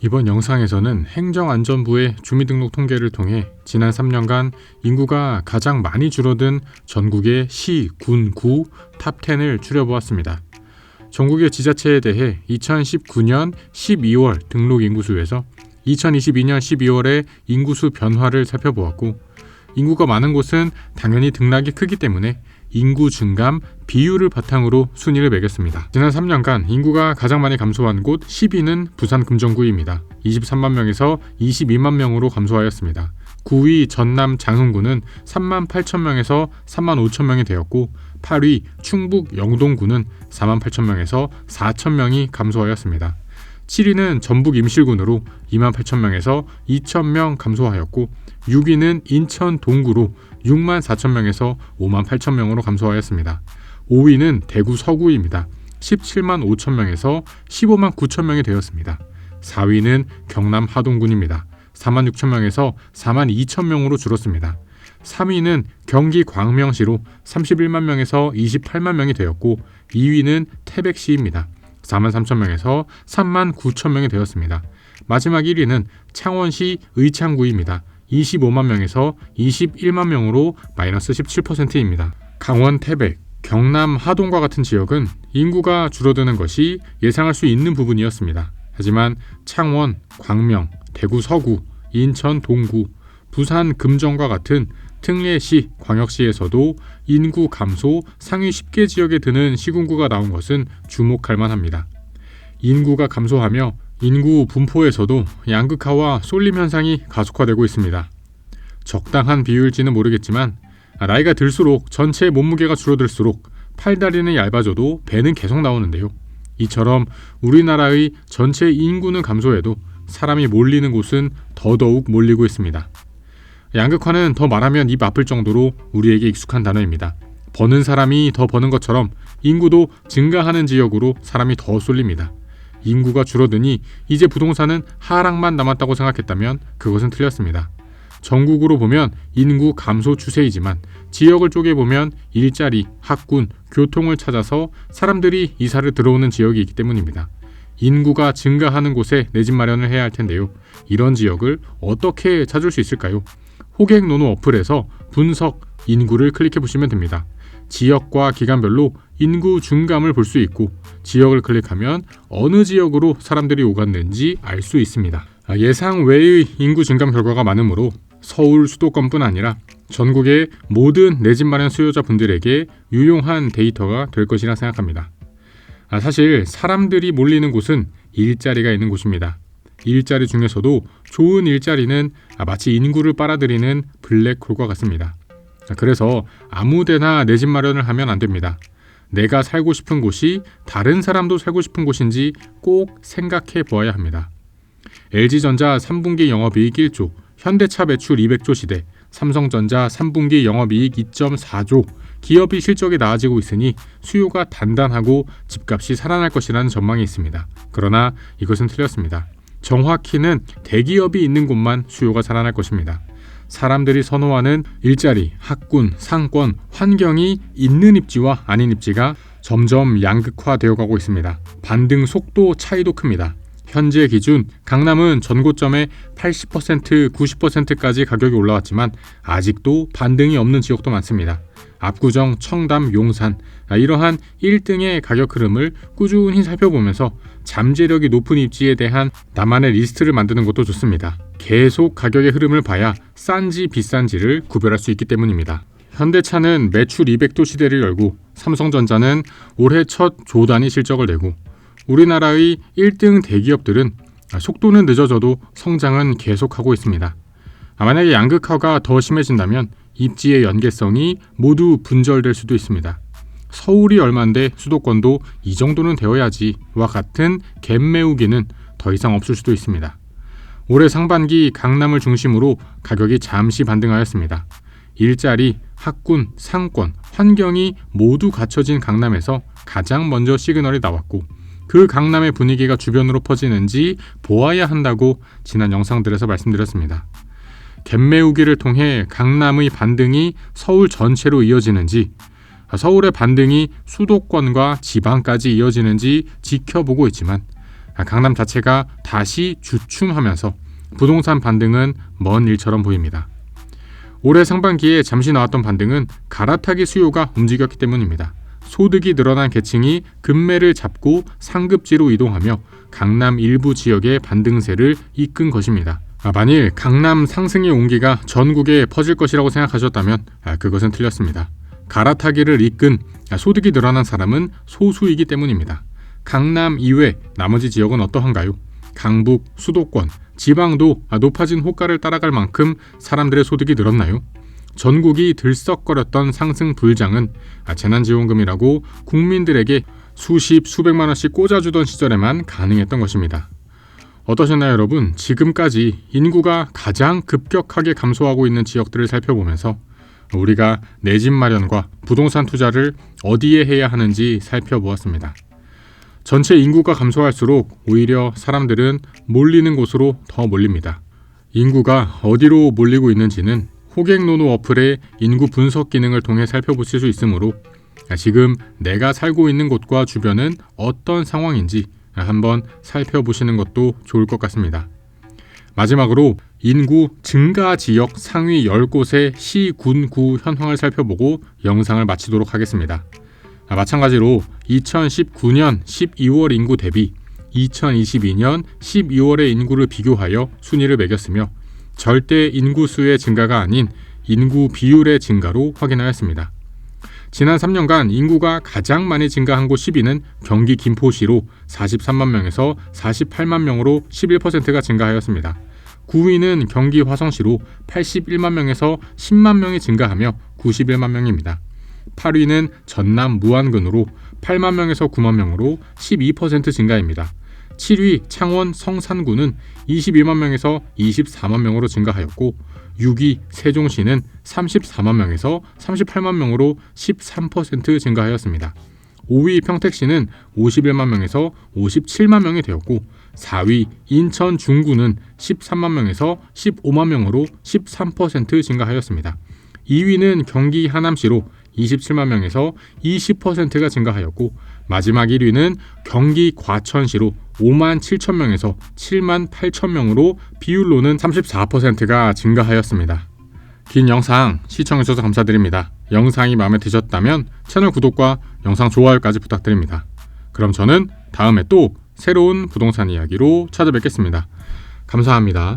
이번 영상에서는 행정안전부의 주민등록 통계를 통해 지난 3년간 인구가 가장 많이 줄어든 전국의 시, 군, 구 탑10을 추려보았습니다. 전국의 지자체에 대해 2019년 12월 등록 인구수에서 2022년 12월의 인구수 변화를 살펴보았고, 인구가 많은 곳은 당연히 등락이 크기 때문에 인구 증감 비율을 바탕으로 순위를 매겼습니다. 지난 3년간 인구가 가장 많이 감소한 곳 10위는 부산 금정구입니다. 23만 명에서 22만 명으로 감소하였습니다. 9위 전남 장흥구는 3만 8천 명에서 3만 5천 명이 되었고, 8위 충북 영동구는 4만 8천 명에서 4천 명이 감소하였습니다. 7위는 전북 임실군으로 2만 8천 명에서 2천 명 감소하였고, 6위는 인천 동구로 6만 4천 명에서 5만 8천 명으로 감소하였습니다. 5위는 대구 서구입니다. 17만 5천 명에서 15만 9천 명이 되었습니다. 4위는 경남 하동군입니다. 4만 6천 명에서 4만 2천 명으로 줄었습니다. 3위는 경기 광명시로 31만 명에서 28만 명이 되었고, 2위는 태백시입니다. 4만 3천 명에서 3만 9천 명이 되었습니다. 마지막 1위는 창원시 의창구입니다. 25만 명에서 21만 명으로 마이너스 17%입니다. 강원 태백, 경남 하동과 같은 지역은 인구가 줄어드는 것이 예상할 수 있는 부분이었습니다. 하지만 창원, 광명, 대구 서구, 인천 동구, 부산 금정과 같은 특례시, 광역시에서도 인구 감소 상위 10개 지역에 드는 시군구가 나온 것은 주목할 만합니다. 인구가 감소하며 인구 분포에서도 양극화와 쏠림 현상이 가속화되고 있습니다. 적당한 비율일지는 모르겠지만 나이가 들수록 전체 몸무게가 줄어들수록 팔다리는 얇아져도 배는 계속 나오는데요. 이처럼 우리나라의 전체 인구는 감소해도 사람이 몰리는 곳은 더더욱 몰리고 있습니다. 양극화는 더 말하면 입 아플 정도로 우리에게 익숙한 단어입니다. 버는 사람이 더 버는 것처럼 인구도 증가하는 지역으로 사람이 더 쏠립니다. 인구가 줄어드니 이제 부동산은 하락만 남았다고 생각했다면 그것은 틀렸습니다. 전국으로 보면 인구 감소 추세이지만 지역을 쪼개보면 일자리, 학군, 교통을 찾아서 사람들이 이사를 들어오는 지역이 있기 때문입니다. 인구가 증가하는 곳에 내 집 마련을 해야 할 텐데요. 이런 지역을 어떻게 찾을 수 있을까요? 호객노노 어플에서 분석 인구를 클릭해 보시면 됩니다. 지역과 기간별로 인구 증감을 볼 수 있고, 지역을 클릭하면 어느 지역으로 사람들이 오갔는지 알 수 있습니다. 예상 외의 인구 증감 결과가 많으므로 서울 수도권뿐 아니라 전국의 모든 내 집 마련 수요자분들에게 유용한 데이터가 될 것이라 생각합니다. 사실 사람들이 몰리는 곳은 일자리가 있는 곳입니다. 일자리 중에서도 좋은 일자리는 마치 인구를 빨아들이는 블랙홀과 같습니다. 그래서 아무데나 내 집 마련을 하면 안 됩니다. 내가 살고 싶은 곳이 다른 사람도 살고 싶은 곳인지 꼭 생각해 보아야 합니다. LG전자 3분기 영업이익 1조, 현대차 매출 200조 시대, 삼성전자 3분기 영업이익 2.4조, 기업이 실적이 나아지고 있으니 수요가 단단하고 집값이 살아날 것이라는 전망이 있습니다. 그러나 이것은 틀렸습니다. 정확히는 대기업이 있는 곳만 수요가 살아날 것입니다. 사람들이 선호하는 일자리, 학군, 상권, 환경이 있는 입지와 아닌 입지가 점점 양극화되어 가고 있습니다. 반등 속도 차이도 큽니다. 현재 기준 강남은 전고점의 80%, 90%까지 가격이 올라왔지만 아직도 반등이 없는 지역도 많습니다. 압구정, 청담, 용산, 이러한 1등의 가격 흐름을 꾸준히 살펴보면서 잠재력이 높은 입지에 대한 나만의 리스트를 만드는 것도 좋습니다. 계속 가격의 흐름을 봐야 싼지 비싼지를 구별할 수 있기 때문입니다. 현대차는 매출 200조 시대를 열고, 삼성전자는 올해 첫 조단위 실적을 내고, 우리나라의 1등 대기업들은 속도는 늦어져도 성장은 계속하고 있습니다. 만약에 양극화가 더 심해진다면 입지의 연계성이 모두 분절될 수도 있습니다. 서울이 얼만데 수도권도 이 정도는 되어야지와 같은 갭 메우기는 더 이상 없을 수도 있습니다. 올해 상반기 강남을 중심으로 가격이 잠시 반등하였습니다. 일자리, 학군, 상권, 환경이 모두 갖춰진 강남에서 가장 먼저 시그널이 나왔고, 그 강남의 분위기가 주변으로 퍼지는지 보아야 한다고 지난 영상들에서 말씀드렸습니다. 갭 메우기를 통해 강남의 반등이 서울 전체로 이어지는지, 서울의 반등이 수도권과 지방까지 이어지는지 지켜보고 있지만 강남 자체가 다시 주춤하면서 부동산 반등은 먼 일처럼 보입니다. 올해 상반기에 잠시 나왔던 반등은 갈아타기 수요가 움직였기 때문입니다. 소득이 늘어난 계층이 급매를 잡고 상급지로 이동하며 강남 일부 지역의 반등세를 이끈 것입니다. 만일 강남 상승의 온기가 전국에 퍼질 것이라고 생각하셨다면 그것은 틀렸습니다. 갈아타기를 이끈 소득이 늘어난 사람은 소수이기 때문입니다. 강남 이외 나머지 지역은 어떠한가요? 강북, 수도권, 지방도 높아진 호가를 따라갈 만큼 사람들의 소득이 늘었나요? 전국이 들썩거렸던 상승 불장은 재난지원금이라고 국민들에게 수십, 수백만 원씩 꽂아주던 시절에만 가능했던 것입니다. 어떠셨나요, 여러분? 지금까지 인구가 가장 급격하게 감소하고 있는 지역들을 살펴보면서 우리가 내 집 마련과 부동산 투자를 어디에 해야 하는지 살펴보았습니다. 전체 인구가 감소할수록 오히려 사람들은 몰리는 곳으로 더 몰립니다. 인구가 어디로 몰리고 있는지는 호객노노 어플의 인구 분석 기능을 통해 살펴보실 수 있으므로 지금 내가 살고 있는 곳과 주변은 어떤 상황인지 한번 살펴보시는 것도 좋을 것 같습니다. 마지막으로 인구 증가 지역 상위 10곳의 시, 군, 구 현황을 살펴보고 영상을 마치도록 하겠습니다. 마찬가지로 2019년 12월 인구 대비 2022년 12월의 인구를 비교하여 순위를 매겼으며 절대 인구수의 증가가 아닌 인구 비율의 증가로 확인하였습니다. 지난 3년간 인구가 가장 많이 증가한 곳 10위는 경기 김포시로 43만 명에서 48만 명으로 11%가 증가하였습니다. 9위는 경기 화성시로 81만 명에서 10만 명이 증가하며 91만 명입니다. 8위는 전남 무안군으로 8만 명에서 9만 명으로 12% 증가입니다. 7위 창원 성산군은 21만 명에서 24만 명으로 증가하였고 6위 세종시는 34만 명에서 38만 명으로 13% 증가하였습니다. 5위 평택시는 51만 명에서 57만 명이 되었고 4위 인천 중구는 13만 명에서 15만 명으로 13% 증가하였습니다. 2위는 경기 하남시로 27만 명에서 20%가 증가하였고 마지막 1위는 경기 과천시로 5만 7천 명에서 7만 8천 명으로 비율로는 34%가 증가하였습니다. 긴 영상 시청해주셔서 감사드립니다. 영상이 마음에 드셨다면 채널 구독과 영상 좋아요까지 부탁드립니다. 그럼 저는 다음에 또 새로운 부동산 이야기로 찾아뵙겠습니다. 감사합니다.